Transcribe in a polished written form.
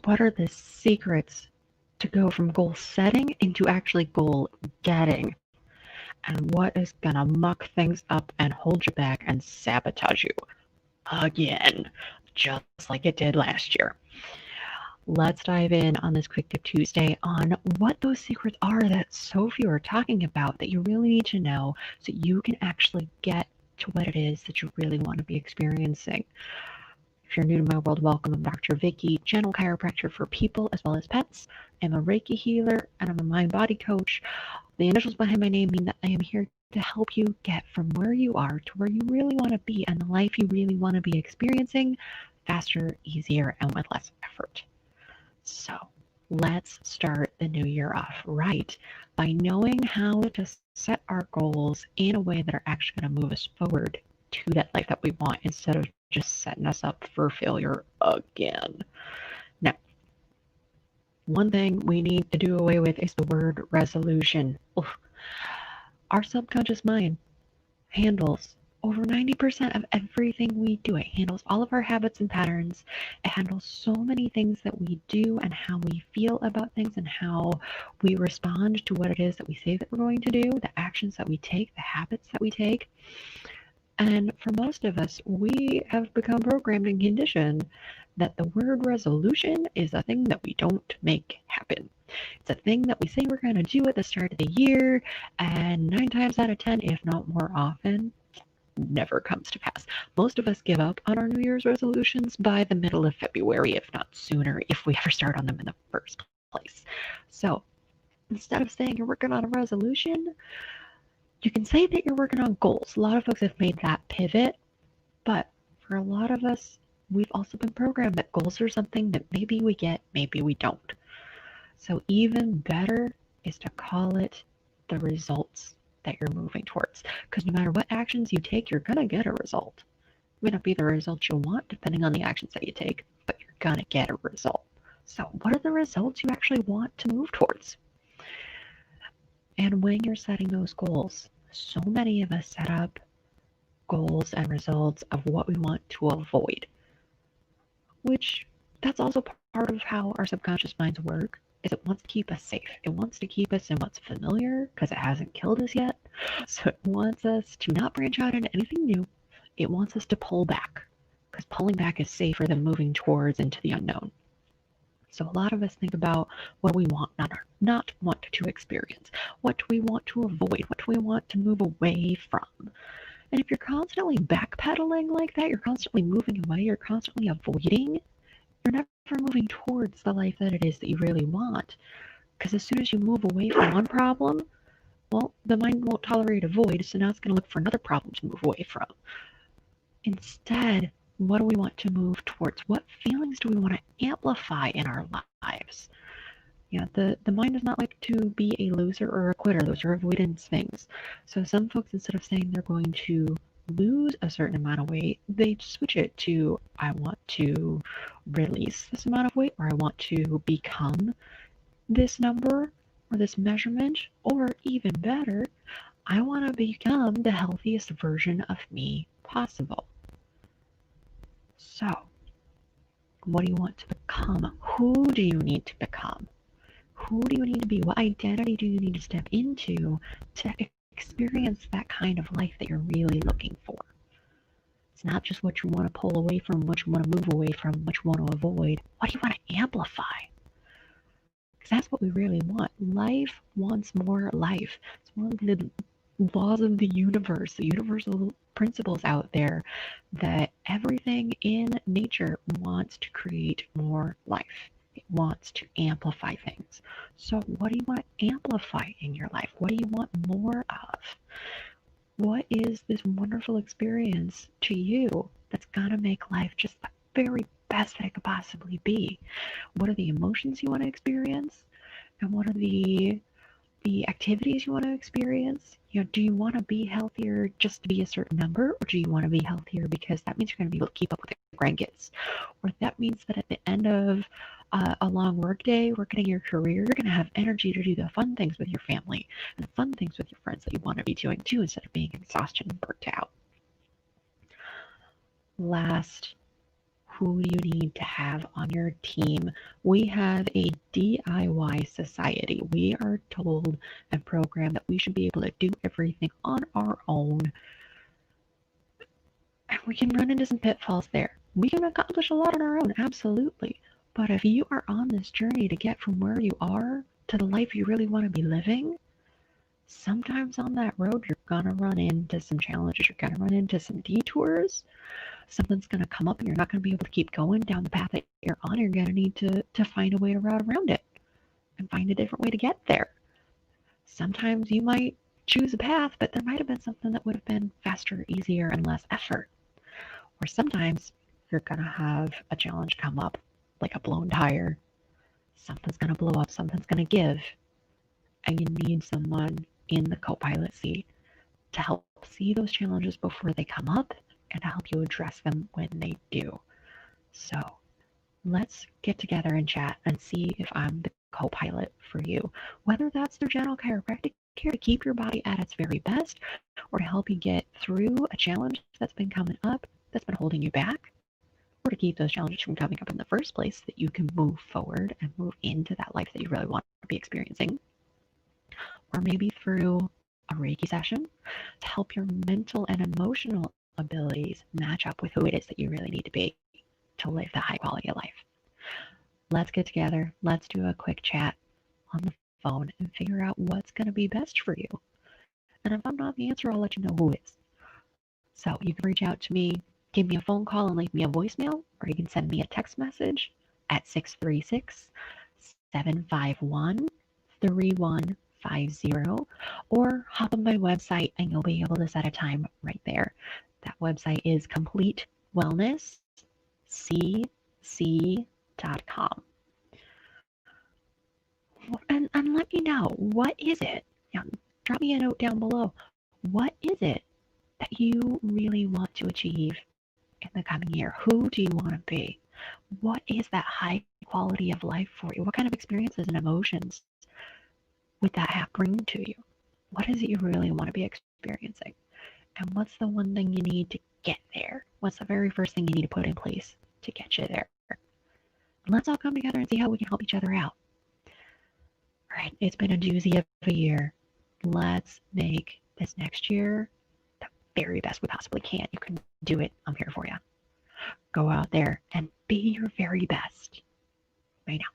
what are the secrets to go from goal setting into actually goal getting? And what is going to muck things up and hold you back and sabotage you again, just like it did last year? Let's dive in on this Quick Tip Tuesday on what those secrets are that so few are talking about that you really need to know so you can actually get to what it is that you really want to be experiencing. If you're new to my world, welcome. I'm Dr. Vicky, gentle chiropractor for people as well as pets. I'm a Reiki healer and I'm a mind-body coach. The initials behind my name mean that I am here to help you get from where you are to where you really want to be and the life you really want to be experiencing faster, easier, and with less effort. So let's start the new year off right by knowing how to set our goals in a way that are actually going to move us forward to that life that we want instead of just setting us up for failure again. Now, one thing we need to do away with is the word resolution. Oof. Our subconscious mind handles over 90% of everything we do. It handles all of our habits and patterns. It handles so many things that we do and how we feel about things and how we respond to what it is that we say that we're going to do, the actions that we take, the habits that we take. And for most of us, we have become programmed and conditioned that the word resolution is a thing that we don't make happen. It's a thing that we say we're going to do at the start of the year, and 9 times out of 10, if not more often, never comes to pass. Most of us give up on our New Year's resolutions by the middle of February, if not sooner, if we ever start on them in the first place. So instead of saying you're working on a resolution, you can say that you're working on goals. A lot of folks have made that pivot, but for a lot of us, we've also been programmed that goals are something that maybe we get, maybe we don't. So even better is to call it the results that you're moving towards. Because no matter what actions you take, you're going to get a result. It may not be the result you want depending on the actions that you take, but you're going to get a result. So what are the results you actually want to move towards? And when you're setting those goals, so many of us set up goals and results of what we want to avoid, which that's also part of how our subconscious minds work, is it wants to keep us safe. It wants to keep us in what's familiar because it hasn't killed us yet. So it wants us to not branch out into anything new. It wants us to pull back because pulling back is safer than moving towards into the unknown. So a lot of us think about what we want not want to experience. What do we want to avoid? What do we want to move away from? And if you're constantly backpedaling like that, you're constantly moving away, you're constantly avoiding, you're never moving towards the life that it is that you really want. Because as soon as you move away from one problem, well, the mind won't tolerate a void, so now it's going to look for another problem to move away from. Instead, what do we want to move towards? What feelings do we want to amplify in our lives? Yeah, the mind does not like to be a loser or a quitter. Those are avoidance things. So some folks, instead of saying they're going to lose a certain amount of weight, they switch it to, I want to release this amount of weight, or I want to become this number or this measurement, or even better, I want to become the healthiest version of me possible. So, what do you want to become? Who do you need to become? Who do you need to be? What identity do you need to step into to experience that kind of life that you're really looking for? It's not just what you want to pull away from, what you want to move away from, what you want to avoid. What do you want to amplify? Because that's what we really want. Life wants more life. It's one of the laws of the universe, the universal principles out there, that everything in nature wants to create more life. It wants to amplify things. So what do you want to amplify in your life? What do you want more of? What is this wonderful experience to you that's going to make life just the very best that it could possibly be? What are the emotions you want to experience? And what are the activities you want to experience? Do you want to be healthier just to be a certain number, or do you want to be healthier because that means you're going to be able to keep up with your grandkids, or that means that at the end of a long work day, working in your career, you're going to have energy to do the fun things with your family and the fun things with your friends that you want to be doing too, instead of being exhausted and burnt out. Last who you need to have on your team. We have a DIY society. We are told and programmed that we should be able to do everything on our own. And we can run into some pitfalls there. We can accomplish a lot on our own, absolutely. But if you are on this journey to get from where you are to the life you really want to be living, sometimes on that road you're going to run into some challenges. You're going to run into some detours. Something's going to come up and you're not going to be able to keep going down the path that you're on. You're going to need to find a way to route around it and find a different way to get there. Sometimes you might choose a path, but there might have been something that would have been faster, easier, and less effort. Or sometimes you're going to have a challenge come up, like a blown tire. Something's going to blow up, something's going to give, and you need someone in the co-pilot seat to help see those challenges before they come up and to help you address them when they do. So let's get together and chat and see if I'm the co-pilot for you, whether that's through general chiropractic care to keep your body at its very best, or to help you get through a challenge that's been coming up, that's been holding you back, or to keep those challenges from coming up in the first place so that you can move forward and move into that life that you really want to be experiencing. Or maybe through a Reiki session to help your mental and emotional abilities match up with who it is that you really need to be to live the high quality of life. Let's get together. Let's do a quick chat on the phone and figure out what's going to be best for you. And if I'm not the answer, I'll let you know who is. So you can reach out to me, give me a phone call and leave me a voicemail, or you can send me a text message at 636-751-3150, or hop on my website and you'll be able to set a time right there. That website is CompleteWellnessCC.com. And let me know, what is it? Drop me a note down below. What is it that you really want to achieve in the coming year? Who do you want to be? What is that high quality of life for you? What kind of experiences and emotions would that bring to you? What is it you really want to be experiencing? And what's the one thing you need to get there? What's the very first thing you need to put in place to get you there? And let's all come together and see how we can help each other out. All right, it's been a doozy of a year. Let's make this next year the very best we possibly can. You can do it. I'm here for you. Go out there and be your very best. Right now.